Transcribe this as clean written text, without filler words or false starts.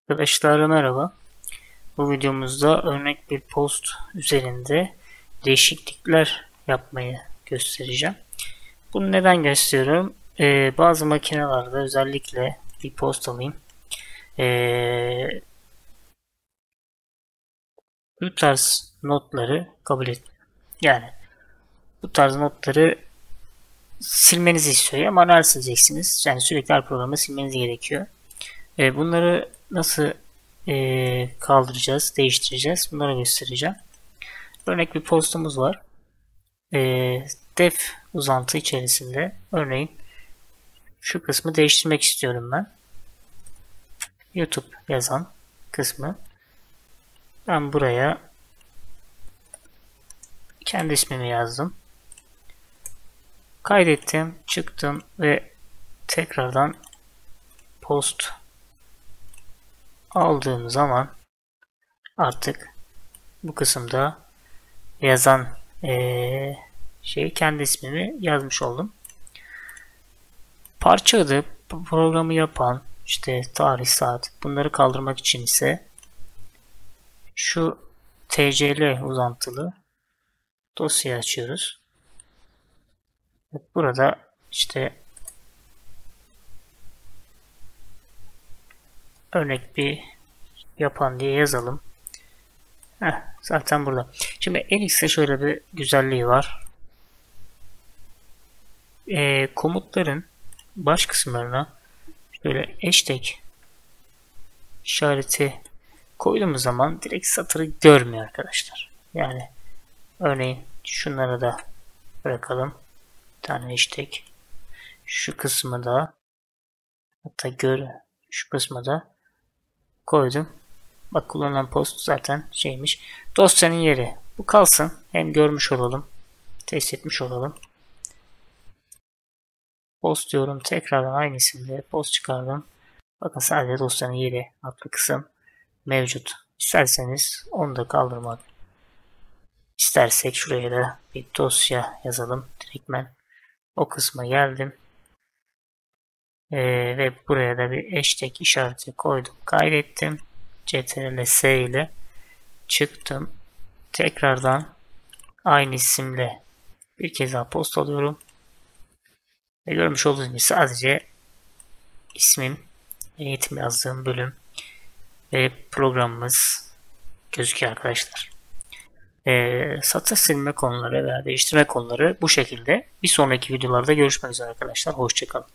Arkadaşlar merhaba. Bu videomuzda örnek bir post üzerinde değişiklikler yapmayı göstereceğim. Bunu neden gösteriyorum? Bazı makinelerde özellikle bir post alayım. Bu tarz notları kabul et. Yani bu tarz notları silmenizi istiyor. Manuel sileceksiniz. Yani sürekli her programı silmeniz gerekiyor. Bunları nasıl kaldıracağız, değiştireceğiz? Bunları göstereceğim. Örnek bir postumuz var. Def uzantı içerisinde örneğin şu kısmı değiştirmek istiyorum ben. YouTube yazan kısmı. Ben buraya kendi ismimi yazdım. Kaydettim, çıktım ve tekrardan post aldığım zaman artık bu kısımda yazan kendi ismimi yazmış oldum. Parça adı programı yapan işte tarih, saat bunları kaldırmak için ise şu TCL uzantılı dosyayı açıyoruz. Burada işte örnek bir yapan diye yazalım. Zaten burada. Şimdi Elix'te şöyle bir güzelliği var. Komutların baş kısımlarına şöyle hashtag işareti koyduğumuz zaman direkt satırı görmüyor arkadaşlar. Yani örneğin şunları da bırakalım. Bir tane hashtag. Şu kısmı da hatta şu kısmı da koydum. Bak kullanılan post zaten şeymiş. Dosyanın yeri. Bu kalsın. Hem görmüş olalım. Test etmiş olalım. Post diyorum. Tekrardan aynı isimde post çıkardım. Bakın sadece dosyanın yeri adlı kısım mevcut. İsterseniz onu da kaldırmak istersek şuraya da bir dosya yazalım. Direktmen o kısma geldim. Ve buraya da bir hashtag işareti koydum. Kaydettim. Ctrl+S ile çıktım. Tekrardan aynı isimle bir kez daha post alıyorum. Ve görmüş olduğunuz gibi sadece ismim, eğitim yazdığım bölüm ve programımız gözüküyor arkadaşlar. Satır silme konuları veya değiştirme konuları bu şekilde. Bir sonraki videolarda görüşmek üzere arkadaşlar. Hoşçakalın.